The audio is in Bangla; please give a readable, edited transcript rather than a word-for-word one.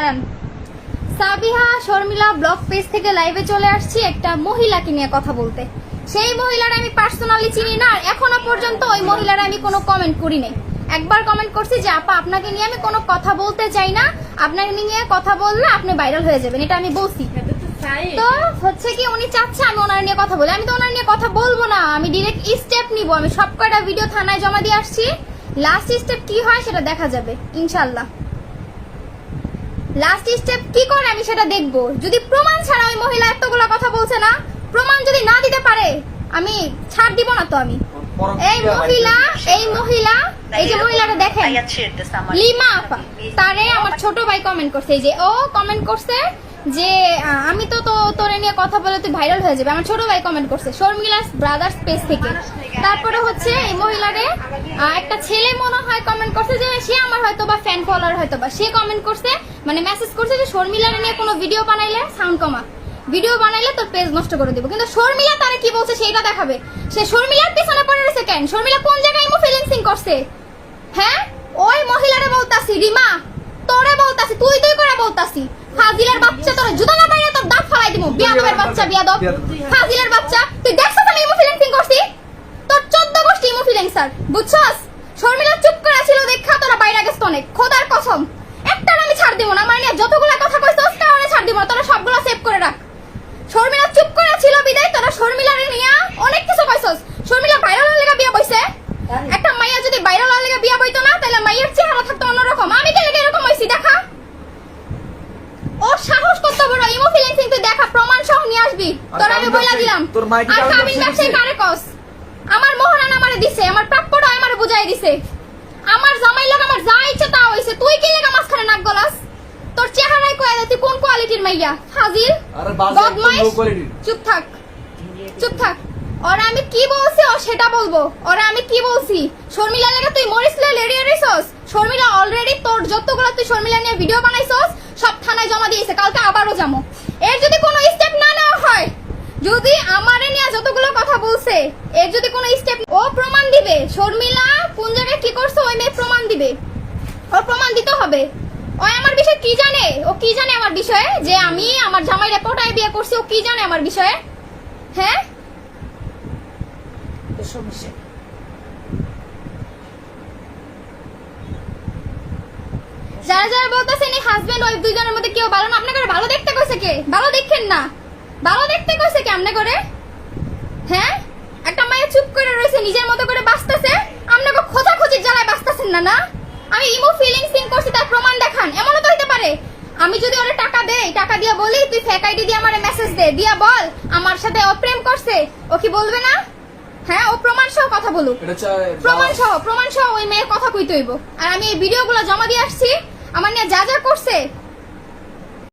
দাঁড়ান। সাবিহা শর্মিলা ব্লগ পেজ থেকে লাইভে চলে আসছি একটা মহিলাকে নিয়ে কথা বলতে। সেই মহিলার আমি পার্সোনালি চিনি না, আর এখনো পর্যন্ত ওই মহিলার আমি কোনো কমেন্ট করি নাই। একবার কমেন্ট করছি যে আপা আপনাকে নিয়ে আমি কোনো কথা বলতে চাই না, আপনাকে নিয়ে কথা বললে আপনি ভাইরাল হয়ে যাবেন, এটা আমি বলছি। তো হচ্ছে কি উনি চাচ্ছে আমি ওনার নিয়ে কথা বলি, আমি তো ওনার নিয়ে কথা বলবো না, আমি ডিরেক্ট স্টেপ নিব। আমি সব কয়টা ভিডিও থানায় জমা দিয়ে আসছি, লাস্ট স্টেপ কি হয় সেটা দেখা যাবে ইনশাল্লাহ। লাস্ট স্টেপ কি করে আমি সেটা দেখব। যদি প্রমাণ ছাড়া ওই মহিলা এতগুলো কথা বলছে না, প্রমাণ যদি না দিতে পারে আমি ছাড় দিব না। তো আমি এই মহিলা এই যে মহিলাটা দেখেন লিমা আপা, তারে আমার ছোট ভাই কমেন্ট করছে, এই যে ও কমেন্ট করছে যে আমি তো তোরে নিয়ে কথা বলে তুই ভাইরাল হয়ে যাবে। আমার ছোট ভাই কমেন্ট করছে শর্মিলা ব্রাদার্স পেজ থেকে। তারপরে হচ্ছে এই মহিলারে একটা ছেলে মনে হয় কমেন্ট করছে যে সে আমার হয়তো বা ফ্যান ফলোয়ার হয়তো বা, সে কমেন্ট করছে মানে মেসেজ করছে যে শর্মিলারে নিয়ে কোনো ভিডিও বানাইলে সাউন্ড কমা, ভিডিও বানাইলে তোর পেজ নষ্ট করে দিব। কিন্তু শর্মিলা তারে কি বলছে সেইটা দেখাবে। সে শর্মিলার পিছনে পড়ে রয়েছে কেন? শর্মিলা কোন জায়গায় ইমো ফিলিংসিং করছে? হ্যাঁ ওই মহিলারে বলতাছি রিমা, তোরে বলতাছি, তুই করে বলতাছি। ফাজিলের বাচ্চা, তোর জুতা না পাইলে তোর দাঁত ফালাই দিব। বিয়াদবের বাচ্চা, বিয়াদব ফাজিলের বাচ্চা, তুই দেখছস আমি ইমো ফিলিংসিং করছি? তোর 14 গোষ্ঠী ইমো ফিলিংসার, বুঝছস? শর্মিলা চুপ করে ছিল দেখা তোরা বাইরে গেছ অনেক, খোদার কসম একটার আমি ছাড় দিব না। আমার নিয়ে যতগুলা কথা কইছস কারণে ছাড় দিব না, তোরা সবগুলো সেভ করে রাখ। শর্মিলা চুপ করে ছিল বিদায় তোরা শর্মিলারে নিয়ে অনেক কিছু কইছস। শর্মিলা ভাইরাল হওয়ার লাগা বিয়া বইছে। একটা মাইয়া যদি ভাইরাল হওয়ার লাগা বিয়া বইতো না তাহলে মাইয়ার চেহারা থাকতো অন্যরকম। আমি কেন এরকম হইছি দেখা? ও সাহস কত বড়, ইমো ফিলিংসিং তুই দেখা প্রমাণ সহ নিয়ে আসবি, তোরা আমি বইলা দিলাম। আর কাবিন ব্যবসায়ী কারে কস? আমার মোহরান আমারে দিছে, আমার প্রাপ্যটা আমারে বুঝাই দিছে। আমার জামাই লোক আমার যা ইচ্ছা তা হইছে, তুই কি লাগা মাঝখানে নাক গলাস? তোর চেহারায় কয় তুই কোন কোয়ালিটির মাইয়া? ফাজিল, বদমাইশ, চুপ থাক, চুপ থাক। ওরা আমি কি বলছি ও সেটা বলবো। ওরা আমি কি বলছি? শর্মিলা লাগা তুই মরিসলে লেডিয়া রিসোস। শর্মিলা অলরেডি তোর যতগুলো তুই শর্মিলা নিয়ে ভিডিও বানাইছস সব থানায় জমা দিয়েছে, কালকে আবারও যাবো। এর যদি কোনো স্টেপ না নেওয়া হয়, যদি আমারে নিয়ে যতগুলো কথা বলছে এর যদি কোনো স্টেপ, ও প্রমাণ দিবে শর্মিলা কোন জায়গায় কি করছে, ওই মেয়ে প্রমাণ দিবে। ওর প্রমাণ দিতে হবে। ও আমার বিষয়ে কি জানে? ও কি জানে আমার বিষয়ে? যে আমি আমার জামাই রেপোর্টায় বিয়ে করছি, ও কি জানে আমার বিষয়ে? হ্যাঁ যারা যারা বলতেছেন এই হাজবেন্ড ওয়াইফ দুইজনের মধ্যে কেউ ভালো না, আপনাকে ভালো দেখতে কইছে কে? ভালো দেখেন না, ভালো দেখতে কইছে কে আমনে করে? হ্যাঁ একটা মায়া চুপ করে রয়েছে নিজের মতো করে বাঁচতেছে, আপনাকে খোঁজাখুঁজির জ্বালায় বাঁচতেছেন না। না আমি ইমো ফিলিংসিং করছি তার প্রমাণ দেখান, এমনও তো হইতে পারে আমি যদি ওরে টাকা দেই, টাকা দিয়া বলি তুই ফেক আইডি দিয়ে আমারে মেসেজ দে, দিয়া বল আমার সাথে ও প্রেম করছে, ও কি বলবে না? হ্যাঁ ও প্রমাণ সহ কথা বলুক, প্রমাণ সহ ওই মেয়ের কথা কইতে হইব। আর আমি এই ভিডিওগুলো জমা দিয়ে আসছি, আমার নিয়ে যা যা করছে